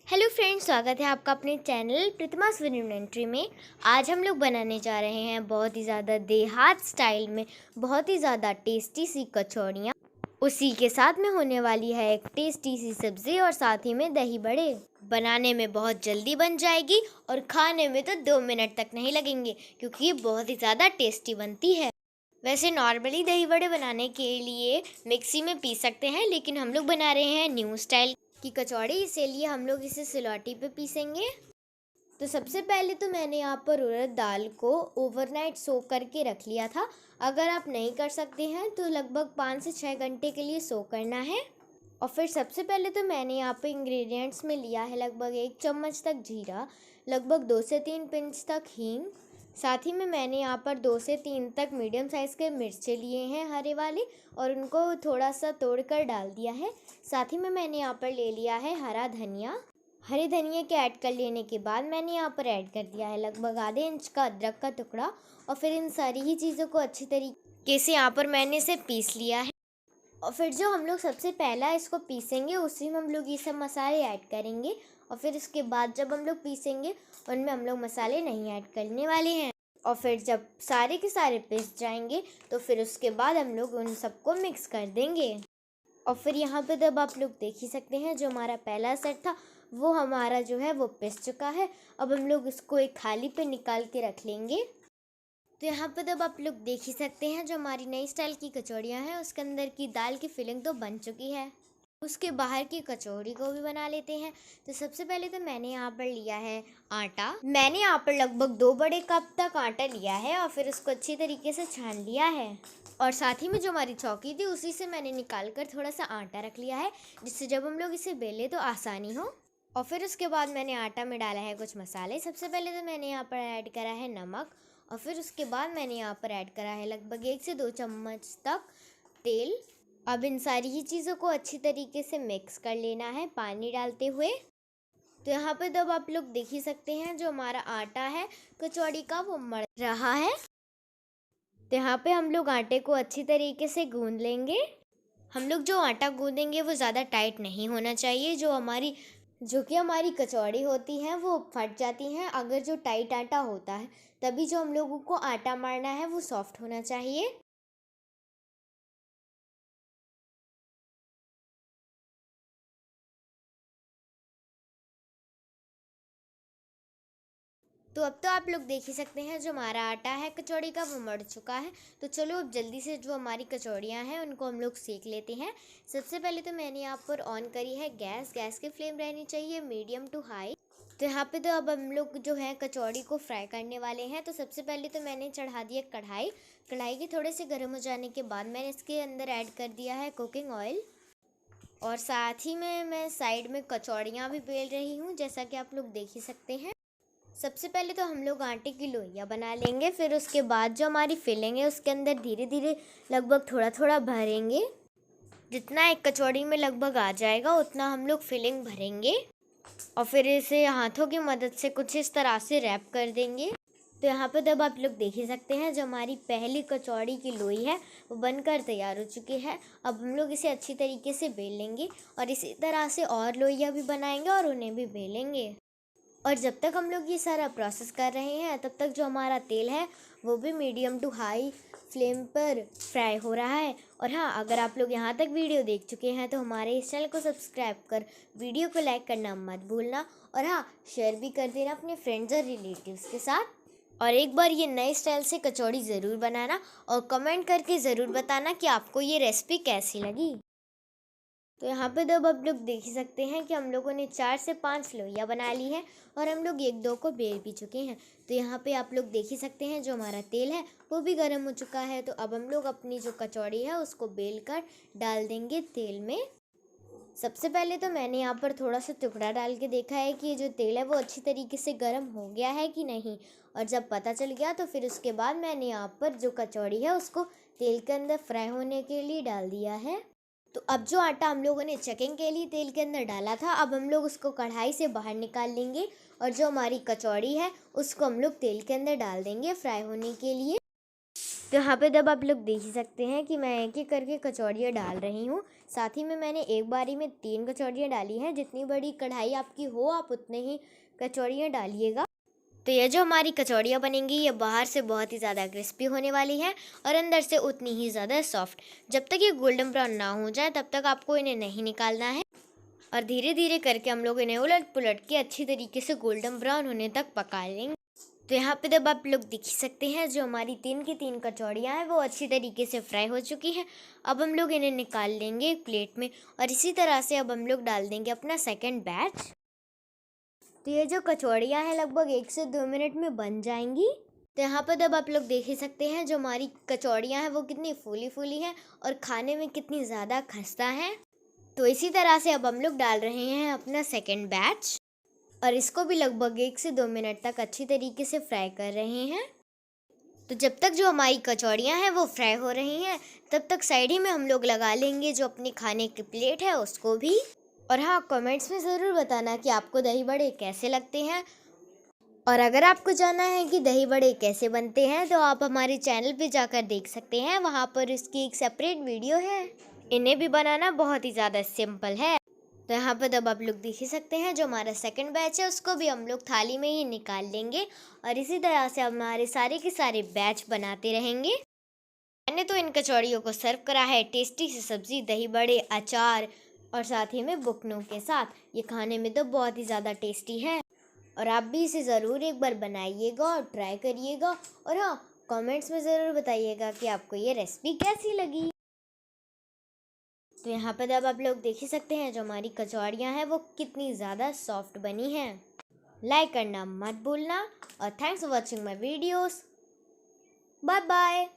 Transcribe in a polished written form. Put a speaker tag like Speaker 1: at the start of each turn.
Speaker 1: Hello friends, स्वागत है आपका अपने चैनल प्रतिमास एंट्री में। आज हम लोग बनाने जा रहे हैं बहुत ही ज़्यादा देहात स्टाइल में बहुत ही ज़्यादा टेस्टी सी कचौड़ियाँ। उसी के साथ में होने वाली है एक टेस्टी सी सब्ज़ी और साथ ही में दही बड़े। बनाने में बहुत जल्दी बन जाएगी और खाने में तो 2 मिनट तक नहीं लगेंगे क्योंकि ये बहुत ही ज़्यादा टेस्टी बनती है। वैसे नॉर्मली दही बड़े बनाने के लिए मिक्सी में पीस सकते हैं, लेकिन हम लोग बना रहे हैं न्यू स्टाइल की कचौड़ी, इसीलिए हम लोग इसे सिलौटी पे पीसेंगे। तो सबसे पहले तो मैंने यहाँ पर उड़द दाल को ओवरनाइट सोक करके रख लिया था। अगर आप नहीं कर सकते हैं तो लगभग 5 से 6 घंटे के लिए सोक करना है। और फिर सबसे पहले तो मैंने यहाँ पे इंग्रेडिएंट्स में लिया है लगभग 1 चम्मच तक जीरा, लगभग 2 से 3 पिंच तक हींग, साथ ही में मैंने यहाँ पर 2 से 3 तक मीडियम साइज़ के मिर्चे लिए हैं हरे वाले और उनको थोड़ा सा तोड़कर डाल दिया है। साथ ही में मैंने यहाँ पर ले लिया है हरा धनिया। हरे धनिया के ऐड कर लेने के बाद मैंने यहाँ पर ऐड कर दिया है लगभग आधे इंच का अदरक का टुकड़ा। और फिर इन सारी ही चीज़ों को अच्छी तरीके से यहाँ पर मैंने इसे पीस लिया है। और फिर जो हम लोग सबसे पहला इसको पीसेंगे उसी में हम लोग ये सब मसाले ऐड करेंगे। और फिर इसके बाद जब हम लोग पीसेंगे उनमें हम लोग मसाले नहीं ऐड करने वाले हैं। और फिर जब सारे के सारे पिस जाएंगे तो फिर उसके बाद हम लोग उन सबको मिक्स कर देंगे। और फिर यहाँ पे जब आप लोग देख ही सकते हैं जो हमारा पहला सेट था वो हमारा जो है वो पिस चुका है। अब हम लोग इसको एक थाली पे निकाल के रख लेंगे। तो यहाँ पर जब आप लोग देख ही सकते हैं जो हमारी नई स्टाइल की कचौड़ियाँ हैं उसके अंदर की दाल की फिलिंग तो बन चुकी है। उसके बाहर की कचौड़ी को भी बना लेते हैं। तो सबसे पहले तो मैंने यहाँ पर लिया है आटा। मैंने यहाँ पर लगभग 2 बड़े कप तक आटा लिया है और फिर उसको अच्छी तरीके से छान लिया है। और साथ ही में जो हमारी चौकी थी उसी से मैंने निकाल कर थोड़ा सा आटा रख लिया है, जिससे जब हम लोग इसे बेले तो आसानी हो। और फिर उसके बाद मैंने आटा में डाला है कुछ मसाले। सबसे पहले तो मैंने यहाँ पर ऐड करा है नमक और फिर उसके बाद मैंने यहाँ पर ऐड करा है लगभग 1 से 2 चम्मच तक तेल। अब इन सारी ही चीज़ों को अच्छी तरीके से मिक्स कर लेना है पानी डालते हुए। तो यहाँ पे जब आप लोग देख ही सकते हैं जो हमारा आटा है कचौड़ी का वो मर रहा है। तो यहाँ पे हम लोग आटे को अच्छी तरीके से गूंद लेंगे। हम लोग जो आटा गूंदेंगे वो ज़्यादा टाइट नहीं होना चाहिए, जो कि हमारी कचौड़ी होती हैं वो फट जाती हैं अगर जो टाइट आटा होता है। तभी जो हम लोगों को आटा मारना है वो सॉफ्ट होना चाहिए। तो अब तो आप लोग देख ही सकते हैं जो हमारा आटा है कचौड़ी का वो मर चुका है। तो चलो अब जल्दी से जो हमारी कचौड़ियाँ हैं उनको हम लोग सेक लेते हैं। सबसे पहले तो मैंने यहाँ पर ऑन करी है गैस। गैस की फ्लेम रहनी चाहिए मीडियम टू हाई। तो यहाँ पे तो अब हम लोग जो है कचौड़ी को फ्राई करने वाले हैं। तो सबसे पहले तो मैंने चढ़ा दिया कढ़ाई। कढ़ाई के थोड़े से गर्म हो जाने के बाद मैंने इसके अंदर ऐड कर दिया है कुकिंग ऑयल। और साथ ही में मैं साइड में कचौड़ियाँ भी बेल रही हूँ, जैसा कि आप लोग देख ही सकते हैं। सबसे पहले तो हम लोग आटे की लोइयाँ बना लेंगे। फिर उसके बाद जो हमारी फिलिंग है उसके अंदर धीरे धीरे लगभग थोड़ा थोड़ा भरेंगे। जितना एक कचौड़ी में लगभग आ जाएगा उतना हम लोग फिलिंग भरेंगे। और फिर इसे हाथों की मदद से कुछ इस तरह से रैप कर देंगे। तो यहाँ पर जब आप लोग देख ही सकते हैं जो हमारी पहली कचौड़ी की लोई है वो बनकर तैयार हो चुकी है। अब हम लोग इसे अच्छी तरीके से बेल लेंगे और इसी तरह से और लोइयाँ भी बनाएंगे और उन्हें भी बेलेंगे। और जब तक हम लोग ये सारा प्रोसेस कर रहे हैं तब तक जो हमारा तेल है वो भी मीडियम टू हाई फ्लेम पर फ्राई हो रहा है। और हाँ, अगर आप लोग यहाँ तक वीडियो देख चुके हैं तो हमारे इस चैनल को सब्सक्राइब कर वीडियो को लाइक करना मत भूलना। और हाँ, शेयर भी कर देना अपने फ्रेंड्स और रिलेटिव्स के साथ। और एक बार ये नए स्टाइल से कचौड़ी ज़रूर बनाना और कमेंट करके ज़रूर बताना कि आपको ये रेसिपी कैसी लगी। तो यहाँ पे जब आप लोग देख ही सकते हैं कि हम लोगों ने 4 से 5 लोइयाँ बना ली हैं और हम लोग 1-2 को बेल भी चुके हैं। तो यहाँ पे आप लोग देख ही सकते हैं जो हमारा तेल है वो भी गर्म हो चुका है। तो अब हम लोग अपनी जो कचौड़ी है उसको बेल कर डाल देंगे तेल में। सबसे पहले तो मैंने यहाँ पर थोड़ा सा टुकड़ा डाल के देखा है कि ये जो तेल है वो अच्छी तरीके से गर्म हो गया है कि नहीं। और जब पता चल गया तो फिर उसके बाद मैंने यहाँ पर जो कचौड़ी है उसको तेल के अंदर फ्राई होने के लिए डाल दिया है। तो अब जो आटा हम लोगों ने चेकिंग के लिए तेल के अंदर डाला था अब हम लोग उसको कढ़ाई से बाहर निकाल लेंगे और जो हमारी कचौड़ी है उसको हम लोग तेल के अंदर डाल देंगे फ्राई होने के लिए। तो यहाँ पे जब आप लोग देख ही सकते हैं कि मैं एक एक करके कचौड़ियाँ डाल रही हूँ। साथ ही में मैंने एक बारी में 3 कचौड़ियाँ डाली हैं। जितनी बड़ी कढ़ाई आपकी हो आप उतने ही कचौड़ियाँ डालिएगा। तो ये जो हमारी कचौड़ियाँ बनेंगी ये बाहर से बहुत ही ज़्यादा क्रिस्पी होने वाली हैं और अंदर से उतनी ही ज़्यादा सॉफ्ट। जब तक ये गोल्डन ब्राउन ना हो जाए तब तक आपको इन्हें नहीं निकालना है और धीरे धीरे करके हम लोग इन्हें उलट पुलट के अच्छी तरीके से गोल्डन ब्राउन होने तक पका लेंगे। तो यहाँ पे जब आप लोग देख सकते हैं जो हमारी 3 की 3 कचौड़ियाँ हैं वो अच्छी तरीके से फ्राई हो चुकी हैं। अब हम लोग इन्हें निकाल लेंगे एक प्लेट में और इसी तरह से अब हम लोग डाल देंगे अपना सेकंड बैच। तो ये जो कचौड़ियाँ हैं लगभग 1 से 2 मिनट में बन जाएंगी। तो यहाँ पर जब आप लोग देख ही सकते हैं जो हमारी कचौड़ियाँ हैं वो कितनी फूली फूली हैं और खाने में कितनी ज़्यादा खस्ता हैं। तो इसी तरह से अब हम लोग डाल रहे हैं अपना सेकंड बैच और इसको भी लगभग 1 से 2 मिनट तक अच्छी तरीके से फ्राई कर रहे हैं। तो जब तक जो हमारी कचौड़ियाँ हैं वो फ्राई हो रही हैं तब तक साइड ही में हम लोग लगा लेंगे जो अपनी खाने की प्लेट है उसको भी। और हाँ, कमेंट्स में ज़रूर बताना कि आपको दही बड़े कैसे लगते हैं। और अगर आपको जानना है कि दही बड़े कैसे बनते हैं तो आप हमारे चैनल पे जाकर देख सकते हैं, वहाँ पर इसकी एक सेपरेट वीडियो है। इन्हें भी बनाना बहुत ही ज़्यादा सिंपल है। तो यहाँ पर अब आप लोग देख ही सकते हैं जो हमारा सेकंड बैच है उसको भी हम लोग थाली में ही निकाल लेंगे और इसी तरह से हमारे सारे के सारे बैच बनाते रहेंगे। मैंने तो इन कचौड़ियों को सर्व करा है टेस्टी सी सब्ज़ी, दही बड़े, अचार और साथ ही में बुकनों के साथ। ये खाने में तो बहुत ही ज़्यादा टेस्टी है और आप भी इसे ज़रूर एक बार बनाइएगा और ट्राई करिएगा। और हाँ, कमेंट्स में ज़रूर बताइएगा कि आपको ये रेसिपी कैसी लगी। तो यहाँ पर अब आप लोग देख ही सकते हैं जो हमारी कचौड़ियाँ हैं वो कितनी ज़्यादा सॉफ्ट बनी हैं। लाइक करना मत भूलना और thanks for watching my videos. Bye bye.